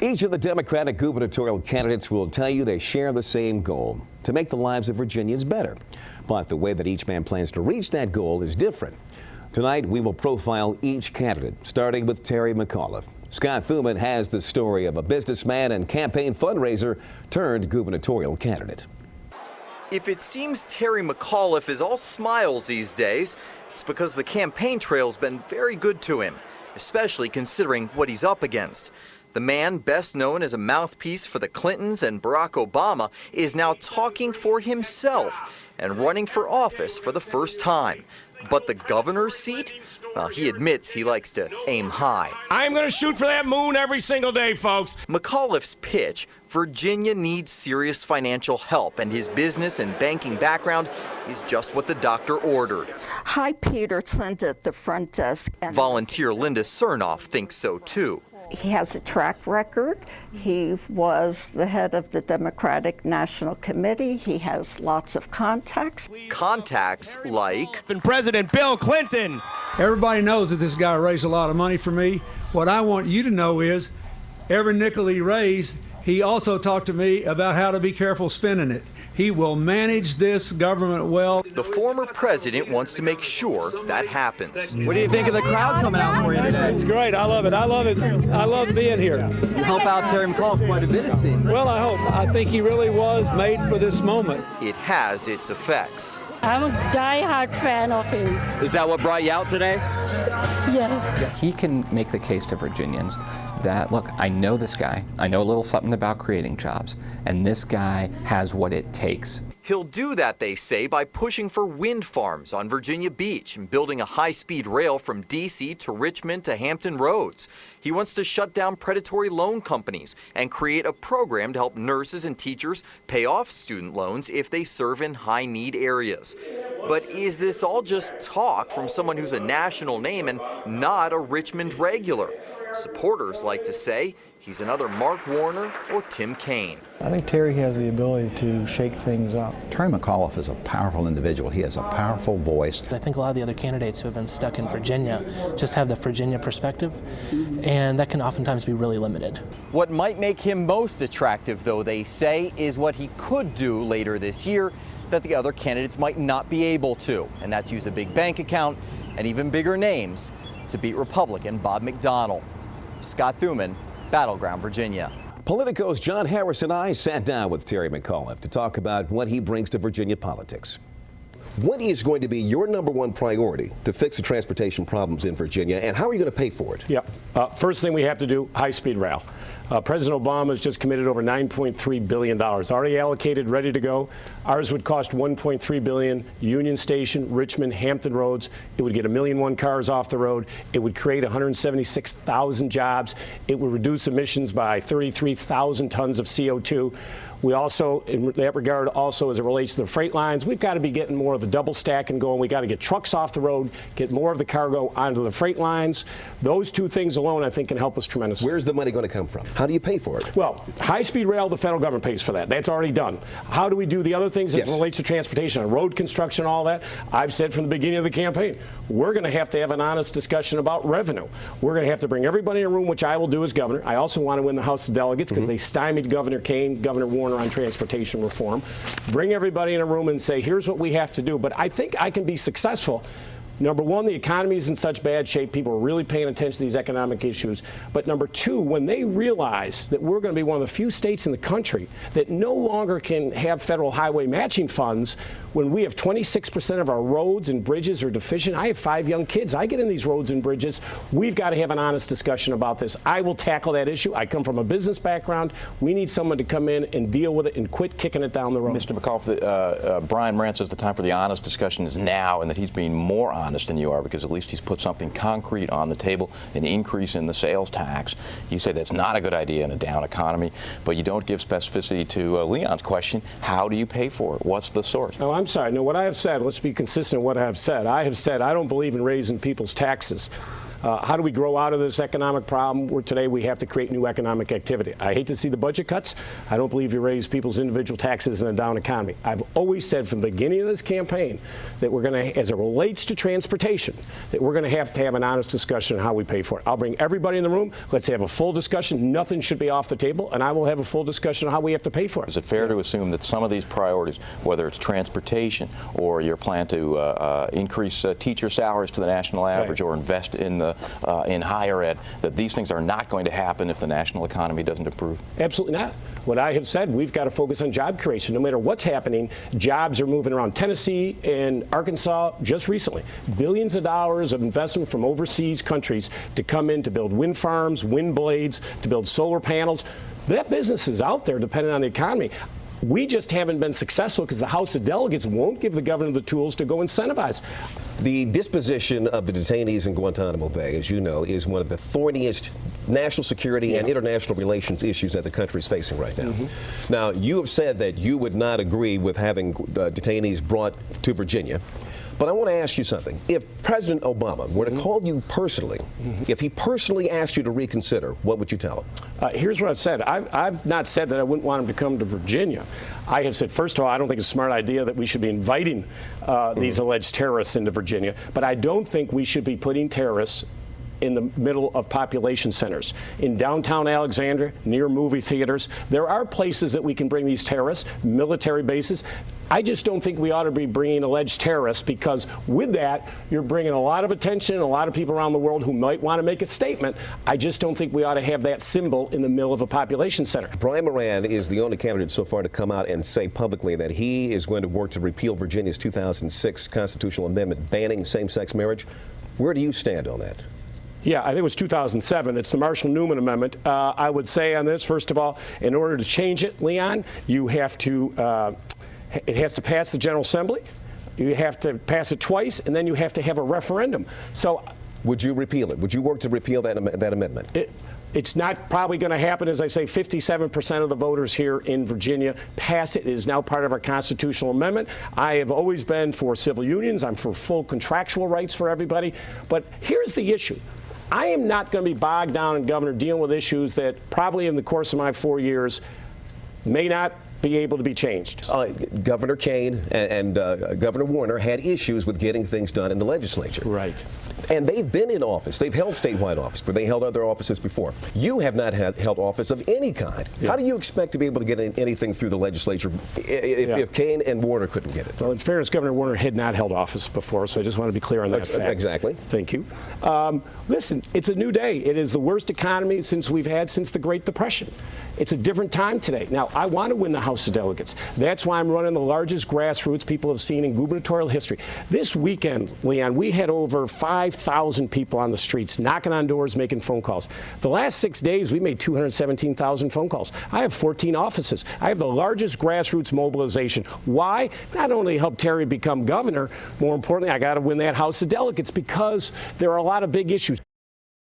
Each of the Democratic gubernatorial candidates will tell you they share the same goal, to make the lives of Virginians better. But the way that each man plans to reach that goal is different. Tonight, we will profile each candidate, starting with Terry McAuliffe. Scott Thuman has the story of a businessman and campaign fundraiser turned gubernatorial candidate. If it seems Terry McAuliffe is all smiles these days, it's because the campaign trail's been very good to him, especially considering what he's up against. The man, best known as a mouthpiece for the Clintons and Barack Obama, is now talking for himself and running for office for the first time. But the governor's seat? Well, he admits he likes to aim high. I'm going to shoot for that moon every single day, folks. McAuliffe's pitch: Virginia needs serious financial help, and his business and banking background is just what the doctor ordered. Hi, Peter. It's Linda at the front desk. Volunteer Linda Cernoff thinks so, too. He has a track record. He was the head of the Democratic National Committee. He has lots of contacts. Contacts like President Bill Clinton. Everybody knows that this guy raised a lot of money for me. What I want you to know is every nickel he raised, he also talked to me about how to be careful spending it. He will manage this government well. The former president wants to make sure that happens. What do you think of the crowd coming out for you today? It's great. I love it. I love it. I love being here. You help out Terry McAuliffe quite a bit, it seems. Well, I hope. I think he really was made for this moment. It has its effects. I'm a die-hard fan of him. Is that what brought you out today? Yeah. He can make the case to Virginians that, look, I know this guy. I know a little something about creating jobs, and this guy has what it takes. He'll do that, they say, by pushing for wind farms on Virginia Beach and building a high-speed rail from D.C. to Richmond to Hampton Roads. He wants to shut down predatory loan companies and create a program to help nurses and teachers pay off student loans if they serve in high-need areas. But is this all just talk from someone who's a national name and not a Richmond regular? Supporters like to say he's another Mark Warner or Tim Kaine. I think Terry has the ability to shake things up. Terry McAuliffe is a powerful individual. He has a powerful voice. I think a lot of the other candidates who have been stuck in Virginia just have the Virginia perspective, and that can oftentimes be really limited. What might make him most attractive, though, they say, is what he could do later this year that the other candidates might not be able to, and that's use a big bank account and even bigger names to beat Republican Bob McDonnell. Scott Thuman, Battleground, Virginia. Politico's John Harris and I sat down with Terry McAuliffe to talk about what he brings to Virginia politics. What is going to be your number one priority to fix the transportation problems in Virginia, and how are you going to pay for it? First thing we have to do, high-speed rail. President Obama has just committed over $9.3 billion, already allocated, ready to go. Ours would cost $1.3 billion. Union Station, Richmond, Hampton Roads. It would get 1,000,001 cars off the road. It would create 176,000 jobs. It would reduce emissions by 33,000 tons of CO2. We also, in that regard, also as it relates to the freight lines, we've got to be getting more of the double stacking going. We got to get trucks off the road, get more of the cargo onto the freight lines. Those two things alone, I think, can help us tremendously. Where's the money going to come from? How do you pay for it? Well, high-speed rail, the federal government pays for that. That's already done. How do we do the other things as it relates to transportation, road construction, all that? I've said from the beginning of the campaign, we're going to have an honest discussion about revenue. We're going to have to bring everybody in a room, which I will do as governor. I also want to win the House of Delegates because they stymied Governor Kaine, Governor Warner on transportation reform. Bring everybody in a room and say, here's what we have to do. But I think I can be successful. Number one, the economy is in such bad shape. People are really paying attention to these economic issues. But number two, when they realize that we're going to be one of the few states in the country that no longer can have federal highway matching funds, when we have 26% of our roads and bridges are deficient. I have 5 young kids. I get in these roads and bridges. We've got to have an honest discussion about this. I will tackle that issue. I come from a business background. We need someone to come in and deal with it and quit kicking it down the road. Mr. McAuliffe, Brian Rand says the time for the honest discussion is now, and that he's being more honest than you are because at least he's put something concrete on the table, an increase in the sales tax. You say that's not a good idea in a down economy, but you don't give specificity to Leon's question. How do you pay for it? What's the source? Oh, I'm sorry. No, what I have said, let's be consistent with what I have said. I have said I don't believe in raising people's taxes. How do we grow out of this economic problem where today we have to create new economic activity? I hate to see the budget cuts. I don't believe you raise people's individual taxes in a down economy. I've always said from the beginning of this campaign that we're going to, as it relates to transportation, that we're going to have an honest discussion on how we pay for it. I'll bring everybody in the room. Let's have a full discussion. Nothing should be off the table, and I will have a full discussion on how we have to pay for it. Is it fair to assume that some of these priorities, whether it's transportation or your plan to increase teacher salaries to the national average, or invest in higher ed, that these things are not going to happen if the national economy doesn't improve? Absolutely not. What I have said, we've got to focus on job creation. No matter what's happening, jobs are moving around. Tennessee and Arkansas just recently, billions of dollars of investment from overseas countries to come in to build wind farms, wind blades, to build solar panels. That business is out there depending on the economy. We just haven't been successful because the House of Delegates won't give the governor the tools to go incentivize. The disposition of the detainees in Guantanamo Bay, as you know, is one of the thorniest national security and international relations issues that the country is facing right now. Now, you have said that you would not agree with having detainees brought to Virginia. But I want to ask you something. If President Obama were to call you personally, if he personally asked you to reconsider, what would you tell him? Here's what I've said. I've not said that I wouldn't want him to come to Virginia. I have said, first of all, I don't think it's a smart idea that we should be inviting these alleged terrorists into Virginia. But I don't think we should be putting terrorists in the middle of population centers. In downtown Alexandria, near movie theaters, there are places that we can bring these terrorists, military bases. I just don't think we ought to be bringing alleged terrorists, because with that, you're bringing a lot of attention and a lot of people around the world who might want to make a statement. I just don't think we ought to have that symbol in the middle of a population center. Brian Moran is the only candidate so far to come out and say publicly that he is going to work to repeal Virginia's 2006 constitutional amendment banning same-sex marriage. Where do you stand on that? Yeah, I think it was 2007. It's the Marshall-Newman Amendment. I would say on this, first of all, in order to change it, Leon, you have to, it has to pass the General Assembly. You have to pass it twice, and then you have to have a referendum. So, would you repeal it? Would you work to repeal that amendment? It's not probably going to happen. As I say, 57% of the voters here in Virginia pass it. It is now part of our constitutional amendment. I have always been for civil unions. I'm for full contractual rights for everybody. But here's the issue. I am not going to be bogged down in, Governor, dealing with issues that probably in the course of my 4 years may not be able to be changed. Governor Kane and Governor Warner had issues with getting things done in the legislature. Right. And they've been in office. They've held statewide office, but they held other offices before. You have not held office of any kind. Yeah. How do you expect to be able to get anything through the legislature if Kane and Warner couldn't get it? Well, in fairness, Governor Warner had not held office before, so I just want to be clear on that fact. Exactly. Thank you. Listen, it's a new day. It is the worst economy we've had since the Great Depression. It's a different time today. Now, I want to win the House of Delegates. That's why I'm running the largest grassroots people have seen in gubernatorial history. This weekend, Leon, we had over 5,000 people on the streets, knocking on doors, making phone calls. The last 6 days, we made 217,000 phone calls. I have 14 offices. I have the largest grassroots mobilization. Why? Not only to help Terry become governor, more importantly, I got to win that House of Delegates, because there are a lot of big issues.